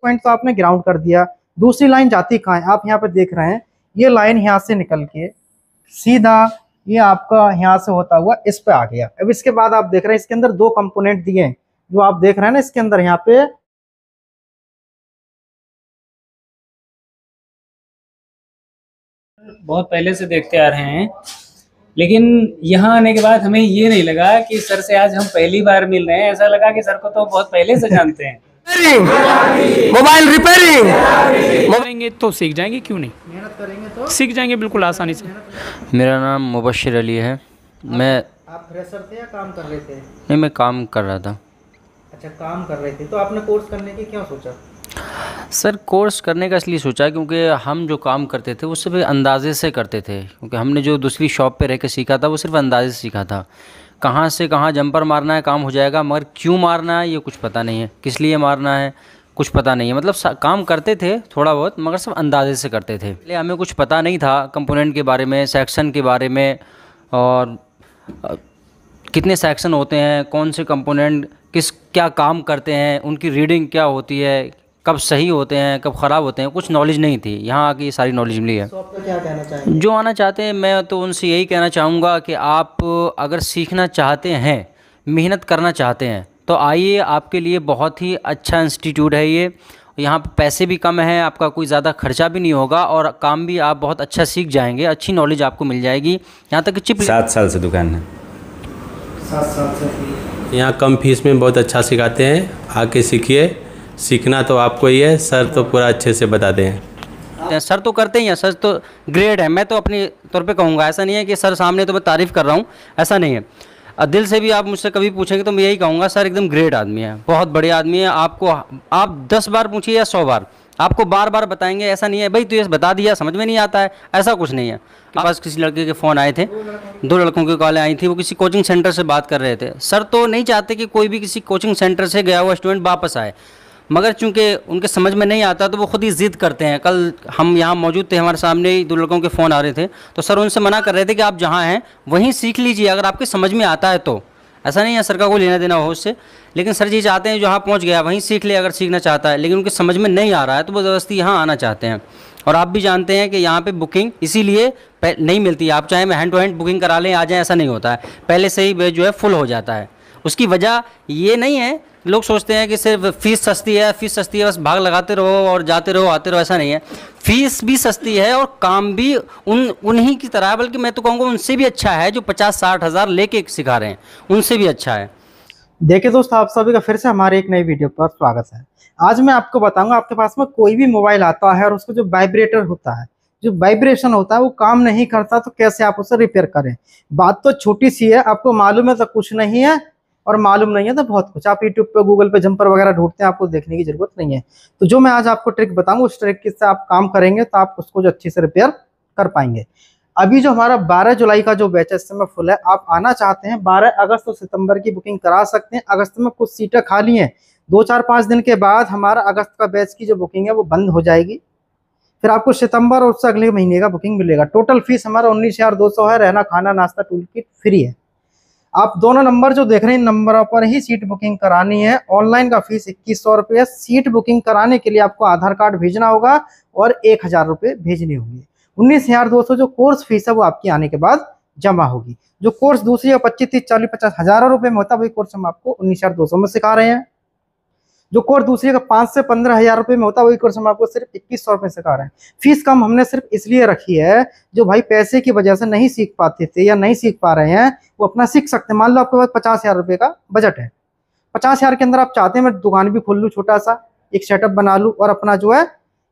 Point तो आपने ground कर दिया, दूसरी लाइन जाती कहाँ है? आप यहाँ पे देख रहे हैं, ये लाइन यहाँ से निकल के सीधा ये आपका यहाँ से होता हुआ इस पे आ गया। अब इसके बाद आप देख रहे हैं इसके अंदर दो कंपोनेंट दिए हैं, जो आप देख रहे हैं ना इसके अंदर यहाँ पे बहुत पहले से देखते आ रहे हैं, लेकिन यहाँ आने के बाद हमें ये नहीं लगा कि सर से आज हम पहली बार मिल रहे हैं। ऐसा लगा कि सर को तो बहुत पहले से जानते हैं। मोबाइल रिपेयरिंग करेंगे तो सीख जाएंगे, क्यों नहीं, मेहनत करेंगे तो सीख जाएंगे बिल्कुल आसानी से। मेरा नाम मुबश्शिर अली है। मैं आप फ्रेशर थे या काम कर रहे थे? नहीं, मैं काम कर रहा था। अच्छा, काम कर रहे थे, तो आपने कोर्स करने की क्यों सोचा? सर, कोर्स करने का इसलिए सोचा क्योंकि हम जो काम करते थे वो सिर्फ अंदाजे से करते थे, क्योंकि हमने जो दूसरी शॉप पे रह के सीखा था वो सिर्फ अंदाजे से सीखा था। कहाँ से कहाँ जंपर मारना है काम हो जाएगा, मगर क्यों मारना है ये कुछ पता नहीं है, किस लिए मारना है कुछ पता नहीं है। मतलब काम करते थे थोड़ा बहुत, मगर सब अंदाजे से करते थे। इसलिए हमें कुछ पता नहीं था कंपोनेंट के बारे में, सेक्शन के बारे में, और कितने सेक्शन होते हैं, कौन से कंपोनेंट किस क्या काम करते हैं, उनकी रीडिंग क्या होती है, कब सही होते हैं कब ख़राब होते हैं, कुछ नॉलेज नहीं थी। यहाँ आके ये सारी नॉलेज मिली है। तो आप क्या कहना चाहेंगे? जो आना चाहते हैं मैं तो उनसे यही कहना चाहूँगा कि आप अगर सीखना चाहते हैं, मेहनत करना चाहते हैं, तो आइए। आपके लिए बहुत ही अच्छा इंस्टीट्यूट है ये। यहाँ पे पैसे भी कम हैं, आपका कोई ज़्यादा खर्चा भी नहीं होगा, और काम भी आप बहुत अच्छा सीख जाएंगे, अच्छी नॉलेज आपको मिल जाएगी। यहाँ तक कि चिप 7 साल से दुकान है। 7 साल से। यहाँ कम फीस में बहुत अच्छा सिखाते हैं, आके सीखिए। सीखना तो आपको ही है, सर तो पूरा अच्छे से बताते हैं। सर तो करते ही हैं, सर तो ग्रेड है। मैं तो अपने तौर पे कहूँगा, ऐसा नहीं है कि सर सामने तो मैं तारीफ़ कर रहा हूँ, ऐसा नहीं है। दिल से भी आप मुझसे कभी पूछेंगे तो मैं यही कहूँगा, सर एकदम ग्रेट आदमी है, बहुत बढ़िया आदमी है। आपको आप 10 बार पूछिए या 100 बार, आपको बार बार बताएंगे। ऐसा नहीं है भाई तू ये बता दिया समझ में नहीं आता है, ऐसा कुछ नहीं है। के पास किसी लड़के के फ़ोन आए थे, 2 लड़कों की कॉलें आई थी, वो किसी कोचिंग सेंटर से बात कर रहे थे। सर तो नहीं चाहते कि कोई भी किसी कोचिंग सेंटर से गया हुआ स्टूडेंट वापस आए, मगर चूंकि उनके समझ में नहीं आता तो वो खुद ही ज़िद करते हैं। कल हम यहाँ मौजूद थे, हमारे सामने ही 2 लड़कों के फ़ोन आ रहे थे, तो सर उनसे मना कर रहे थे कि आप जहाँ हैं वहीं सीख लीजिए, अगर आपके समझ में आता है तो। ऐसा नहीं है सर का कोई लेना देना हो उससे, लेकिन सर जी चाहते हैं जहाँ पहुँच गया वहीं सीख ले, अगर सीखना चाहता है। लेकिन उनके समझ में नहीं आ रहा है तो वो ज़बरदस्ती यहाँ आना चाहते हैं। और आप भी जानते हैं कि यहाँ पे बुकिंग इसीलिए नहीं मिलती। आप चाहे हैंड टू हैंड बुकिंग करा लें आ जाएँ, ऐसा नहीं होता है, पहले से ही बैच जो है फुल हो जाता है। उसकी वजह ये नहीं है, लोग सोचते हैं कि सिर्फ फ़ीस सस्ती है, फ़ीस सस्ती है बस भाग लगाते रहो और जाते रहो आते रहो, ऐसा नहीं है। फ़ीस भी सस्ती है और काम भी उन्हीं की तरह है, बल्कि मैं तो कहूँगा उनसे भी अच्छा है जो 50-60 हज़ार लेके सिखा रहे हैं, उनसे भी अच्छा है। देखिए दोस्तों, आप सभी का फिर से हमारे एक नई वीडियो पर स्वागत है। आज मैं आपको बताऊंगा, आपके पास में कोई भी मोबाइल आता है और उसको जो वाइब्रेटर होता है, जो वाइब्रेशन होता है वो काम नहीं करता, तो कैसे आप उसे रिपेयर करें। बात तो छोटी सी है, आपको मालूम है तो कुछ नहीं है, और मालूम नहीं है तो बहुत कुछ। आप यूट्यूब पे गूगल पे जंपर वगैरह ढूंढते हैं, आपको देखने की जरूरत नहीं है। तो जो मैं आज आपको ट्रिक बताऊंगा, उस ट्रिक से आप काम करेंगे तो आप उसको जो अच्छे से रिपेयर कर पाएंगे। अभी जो हमारा 12 जुलाई का जो बैच है इस समय फुल है। आप आना चाहते हैं 12 अगस्त और सितंबर की बुकिंग करा सकते हैं। अगस्त में कुछ सीटें खाली हैं, 2-4-5 दिन के बाद हमारा अगस्त का बैच की जो बुकिंग है वो बंद हो जाएगी। फिर आपको सितंबर और उससे अगले महीने का बुकिंग मिलेगा। टोटल फीस हमारा 19,200 है, रहना खाना नाश्ता टूल किट फ्री है। आप दोनों नंबर जो देख रहे हैं इन नंबरों पर ही सीट बुकिंग करानी है। ऑनलाइन का फीस 2100 रुपये है। सीट बुकिंग कराने के लिए आपको आधार कार्ड भेजना होगा और 1000 रुपये भेजने होंगे। 19,200 जो कोर्स फीस है वो आपकी आने के बाद जमा होगी। जो कोर्स दूसरी 25, 30, 40, 50 हज़ारों रुपये में होता है, वही कोर्स हम आपको 19,200 में सिखा रहे हैं। जो कोर्स दूसरी का 5 से 15,000 रुपये में होता है, वही कोर्स हम आपको सिर्फ 2100 रुपये सिखा रहे हैं। फीस कम हमने सिर्फ इसलिए रखी है, जो भाई पैसे की वजह से नहीं सीख पाते थे या नहीं सीख पा रहे हैं, वो अपना सीख सकते हैं। मान लो आपके पास 50,000 रुपये का बजट है, 50,000 के अंदर आप चाहते हैं मैं दुकान भी खोल लूँ, छोटा सा एक सेटअप बना लूँ और अपना जो है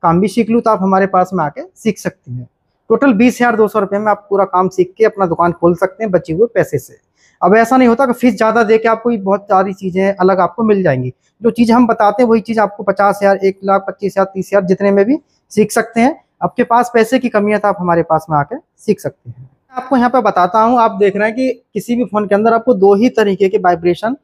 काम भी सीख लूँ, तो आप हमारे पास में आके सीख सकती हैं। टोटल 20,200 रुपये में आप पूरा काम सीख के अपना दुकान खोल सकते हैं बचे हुए पैसे से। अब ऐसा नहीं होता कि फीस ज़्यादा दे के आपको बहुत सारी चीज़ें अलग आपको मिल जाएंगी। जो चीज़ हम बताते हैं वही चीज़ आपको 50,000, 1,00,000, 25,000, 30,000 जितने में भी सीख सकते हैं। आपके पास पैसे की कमी है तो आप हमारे पास में आके सीख सकते हैं। आपको यहाँ पे बताता हूँ, आप देख रहे हैं कि किसी भी फ़ोन के अंदर आपको 2 ही तरीके के वाइब्रेशन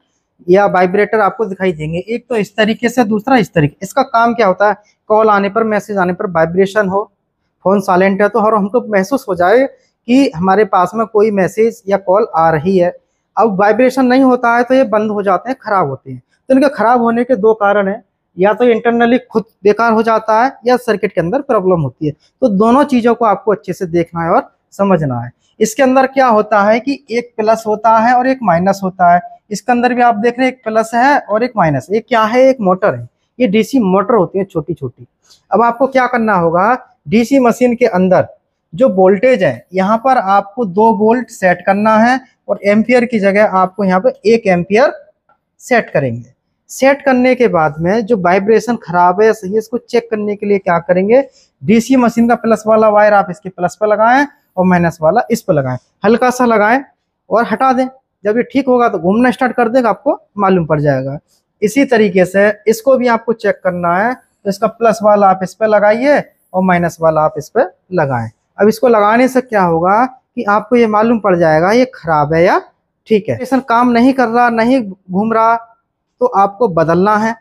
या वाइब्रेटर आपको दिखाई देंगे। एक तो इस तरीके से, दूसरा इस तरीके। इसका काम क्या होता है, कॉल आने पर, मैसेज आने पर वाइब्रेशन हो, फ़ोन साइलेंट है तो और हमको महसूस हो जाए कि हमारे पास में कोई मैसेज या कॉल आ रही है। अब वाइब्रेशन नहीं होता है तो ये बंद हो जाते हैं, ख़राब होते हैं। तो इनके ख़राब होने के 2 कारण हैं। या तो इंटरनली खुद बेकार हो जाता है या सर्किट के अंदर प्रॉब्लम होती है। तो दोनों चीज़ों को आपको अच्छे से देखना है और समझना है। इसके अंदर क्या होता है कि एक प्लस होता है और एक माइनस होता है। इसके अंदर भी आप देख रहे हैं एक प्लस है और एक माइनस। ये क्या है? एक मोटर है। ये डीसी मोटर होती है छोटी छोटी। अब आपको क्या करना होगा, डीसी मशीन के अंदर जो वोल्टेज है यहाँ पर आपको 2 वोल्ट सेट करना है और एम्पियर की जगह आपको यहाँ पे 1 एम्पियर सेट करेंगे। सेट करने के बाद में जो वाइब्रेशन खराब है या सही है, इसको चेक करने के लिए क्या करेंगे, डीसी मशीन का प्लस वाला वायर आप इसके प्लस पे लगाएं और माइनस वाला इस पे लगाएं। हल्का सा लगाएं और हटा दें। जब ये ठीक होगा तो घूमना स्टार्ट कर देगा, आपको मालूम पड़ जाएगा। इसी तरीके से इसको भी आपको चेक करना है। तो इसका प्लस वाला आप इस पे लगाइए और माइनस वाला आप इस पे लगाएं। अब इसको लगाने से क्या होगा कि आपको ये मालूम पड़ जाएगा ये खराब है या ठीक है। वाइब्रेशन काम नहीं कर रहा, नहीं घूम रहा, तो आपको बदलना है।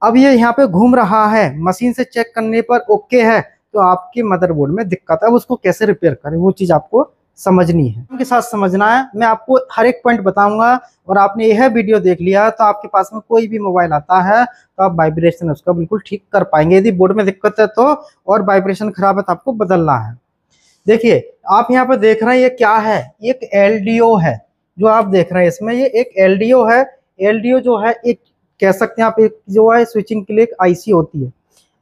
अब ये यहाँ पे घूम रहा है, मशीन से चेक करने पर ओके है, तो आपके मदरबोर्ड में दिक्कत है। अब उसको कैसे रिपेयर करें वो चीज़ आपको समझनी है, उनके साथ समझना है। मैं आपको हर एक पॉइंट बताऊंगा और आपने यह वीडियो देख लिया तो आपके पास में कोई भी मोबाइल आता है तो आप वाइब्रेशन उसका बिल्कुल ठीक कर पाएंगे। यदि बोर्ड में दिक्कत है तो, और वाइब्रेशन खराब है तो आपको बदलना है। देखिए आप यहाँ पे देख रहे हैं ये क्या है, एक एलडीओ है जो आप देख रहे हैं। इसमें ये एक एलडीओ है। एलडीओ जो है एक कह सकते हैं आप, एक जो है स्विचिंग के लिए एक आईसी होती है।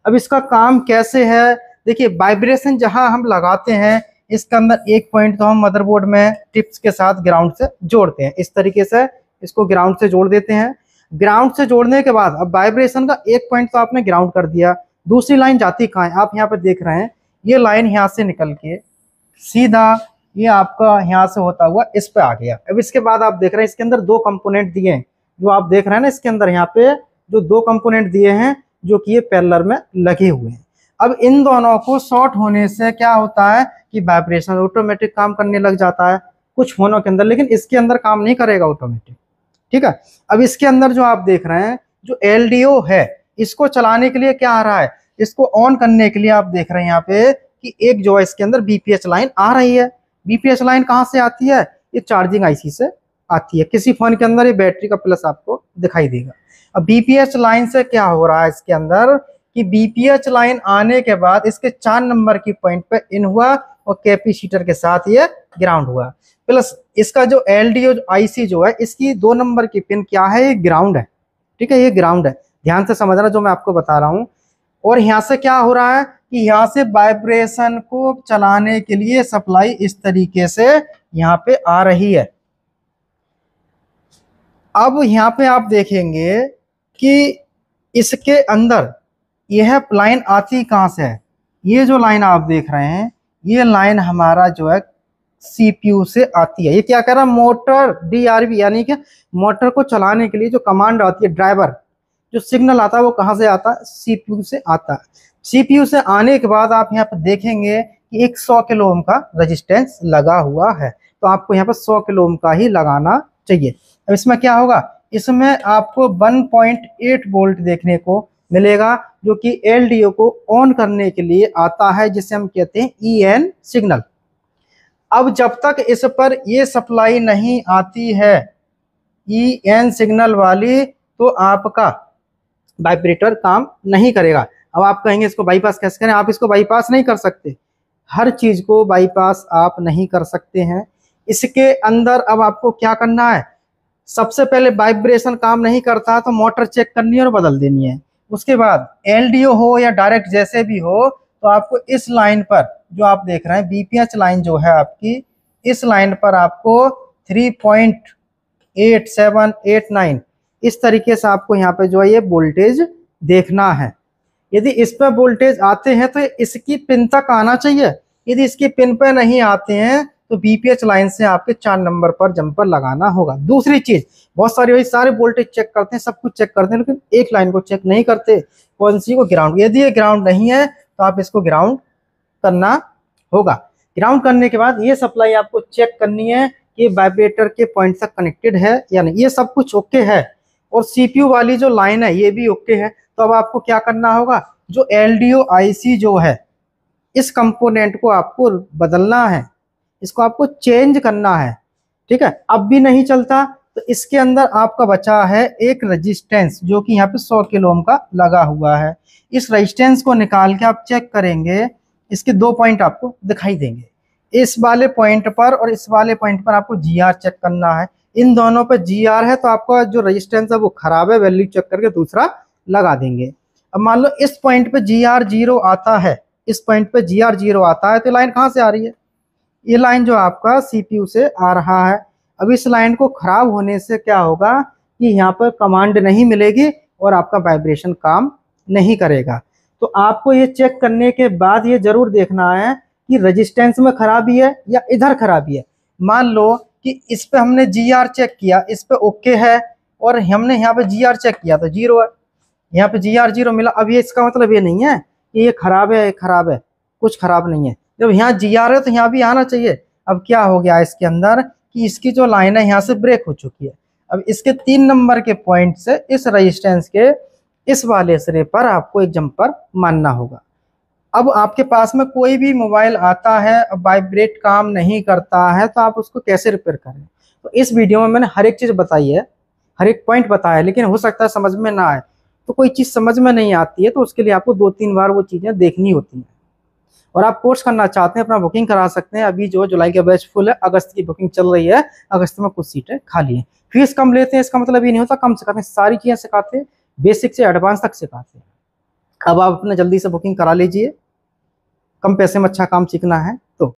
अब इसका काम कैसे है, देखिए वाइब्रेशन जहां हम लगाते हैं इसके अंदर एक पॉइंट तो हम मदरबोर्ड में टिप्स के साथ ग्राउंड से जोड़ते हैं। इस तरीके से इसको ग्राउंड से जोड़ देते हैं। ग्राउंड से जोड़ने के बाद अब वाइब्रेशन का एक पॉइंट तो आपने ग्राउंड कर दिया, दूसरी लाइन जाती कहाँ है, आप यहाँ पे देख रहे हैं ये लाइन यहाँ से निकल के सीधा ये आपका यहाँ से होता हुआ इस पे आ गया। अब इसके बाद आप देख रहे हैं इसके अंदर 2 कंपोनेंट दिए हैं, जो आप देख रहे हैं ना, इसके अंदर यहाँ पे जो 2 कंपोनेंट दिए हैं जो कि ये पैरेलल में लगे हुए हैं। अब इन दोनों को शॉर्ट होने से क्या होता है कि वाइब्रेशन ऑटोमेटिक काम करने लग जाता है कुछ फोनों के अंदर, लेकिन इसके अंदर काम नहीं करेगा ऑटोमेटिक। ठीक है। अब इसके अंदर जो आप देख रहे हैं जो एलडीओ है, इसको चलाने के लिए क्या आ रहा है, इसको ऑन करने के लिए आप देख रहे हैं यहाँ पे कि एक जो है इसके अंदर बीपीएच लाइन आ रही है। बीपीएच लाइन कहाँ से आती है, ये चार्जिंग आईसी से आती है। किसी फोन के अंदर ये बैटरी का प्लस आपको दिखाई देगा। अब बीपीएच लाइन से क्या हो रहा है इसके अंदर कि बीपीएच लाइन आने के बाद इसके 4 नंबर की पॉइंट पे इन हुआ और कैपेसिटर के साथ ये ग्राउंड हुआ। प्लस इसका जो एलडीओ आईसी जो है इसकी 2 नंबर की पिन क्या है, ये ग्राउंड है। ठीक है, ये ग्राउंड है, ध्यान से समझना जो मैं आपको बता रहा हूँ। और यहाँ से क्या हो रहा है कि यहाँ से वाइब्रेशन को चलाने के लिए सप्लाई इस तरीके से यहाँ पे आ रही है। अब यहाँ पे आप देखेंगे कि इसके अंदर यह लाइन आती कहाँ से है, ये जो लाइन आप देख रहे हैं ये लाइन हमारा जो है सीपीयू से आती है। ये क्या कर रहा है, मोटर डीआरवी यानी कि मोटर को चलाने के लिए जो कमांड आती है, ड्राइवर जो सिग्नल आता है वो कहाँ से आता है, सीपीयू से आता है। सीपीयू से आने के बाद आप यहाँ पर देखेंगे कि एक 100 किलो ओम का रेजिस्टेंस लगा हुआ है, तो आपको यहाँ पर 100 किलो ओम का ही लगाना चाहिए। अब इसमें क्या होगा, इसमें आपको 1.8 वोल्ट देखने को मिलेगा जो कि एलडीओ को ऑन करने के लिए आता है, जिसे हम कहते हैं ईएन सिग्नल। अब जब तक इस पर ये सप्लाई नहीं आती है ईएन सिग्नल वाली, तो आपका वाइब्रेटर काम नहीं करेगा। अब आप कहेंगे इसको बाईपास कैसे करें, आप इसको बाईपास नहीं कर सकते, हर चीज को बाईपास आप नहीं कर सकते हैं। इसके अंदर अब आपको क्या करना है, सबसे पहले वाइब्रेशन काम नहीं करता तो मोटर चेक करनी है और बदल देनी है। उसके बाद एलडीओ हो या डायरेक्ट जैसे भी हो, तो आपको इस लाइन पर जो आप देख रहे हैं बीपीएच लाइन जो है आपकी, इस लाइन पर आपको 3.8789 इस तरीके से आपको यहाँ पे जो है ये वोल्टेज देखना है। यदि इस पर वोल्टेज आते हैं तो इसकी पिन तक आना चाहिए। यदि इसकी पिन पे नहीं आते हैं तो बीपीएच लाइन से आपके 4 नंबर पर जंपर लगाना होगा। दूसरी चीज, बहुत सारे वही सारे वोल्टेज चेक करते हैं, सब कुछ चेक करते हैं, लेकिन एक लाइन को चेक नहीं करते, कौन सी को, ग्राउंड। यदि ये ग्राउंड नहीं है तो आप इसको ग्राउंड करना होगा। ग्राउंड करने के बाद ये सप्लाई आपको चेक करनी है कि वाइब्रेटर के पॉइंट तक कनेक्टेड है या नहीं, ये सब कुछ ओके है। और सीपीयू वाली जो लाइन है ये भी ओके है। तो अब आपको क्या करना होगा, जो एलडीओ आईसी जो है इस कंपोनेंट को आपको बदलना है, इसको आपको चेंज करना है। ठीक है, अब भी नहीं चलता तो इसके अंदर आपका बचा है एक रेजिस्टेंस जो कि यहाँ पे 100 किलो ओम का लगा हुआ है। इस रेजिस्टेंस को निकाल के आप चेक करेंगे, इसके 2 पॉइंट आपको दिखाई देंगे, इस वाले पॉइंट पर और इस वाले पॉइंट पर आपको GR चेक करना है। इन दोनों पर GR है तो आपका जो रेजिस्टेंस है वो खराब है, वैल्यू चेक करके दूसरा लगा देंगे। अब मान लो इस पॉइंट पे GR 0 आता है, इस पॉइंट पे GR 0 आता है, तो लाइन कहाँ से आ रही है? ये लाइन जो आपका CPU से आ रहा है। अब इस लाइन को खराब होने से क्या होगा कि यहाँ पर कमांड नहीं मिलेगी और आपका वाइब्रेशन काम नहीं करेगा। तो आपको ये चेक करने के बाद ये जरूर देखना है कि रेजिस्टेंस में खराबी है या इधर खराबी है। मान लो कि इस पे हमने GR चेक किया, इस पे ओके है, और हमने यहाँ पे GR चेक किया तो 0 है, यहाँ पे GR 0 मिला। अब ये इसका मतलब ये नहीं है कि ये खराब है, खराब है, कुछ खराब नहीं है। जब यहाँ GR है तो यहाँ भी आना चाहिए। अब क्या हो गया इसके अंदर कि इसकी जो लाइन है यहाँ से ब्रेक हो चुकी है। अब इसके 3 नंबर के पॉइंट से इस रेजिस्टेंस के इस वाले सिरे पर आपको एक जंपर मानना होगा। अब आपके पास में कोई भी मोबाइल आता है, अब वाइब्रेट काम नहीं करता है, तो आप उसको कैसे रिपेयर करें। तो इस वीडियो में मैंने हर एक चीज़ बताई है, हर एक पॉइंट बताया है, लेकिन हो सकता है समझ में ना आए। तो कोई चीज़ समझ में नहीं आती है तो उसके लिए आपको 2-3 बार वो चीज़ें देखनी होती हैं। और आप कोर्स करना चाहते हैं, अपना बुकिंग करा सकते हैं। अभी जो जुलाई का बैच फुल है, अगस्त की बुकिंग चल रही है, अगस्त में कुछ सीटें खाली हैं। फीस कम लेते हैं इसका मतलब ये नहीं होता कम सिखाते हैं, सारी चीज़ें सिखाते हैं, बेसिक से एडवांस तक सिखाते हैं। अब आप अपना जल्दी से बुकिंग करा लीजिए, कम पैसे में अच्छा काम सीखना है।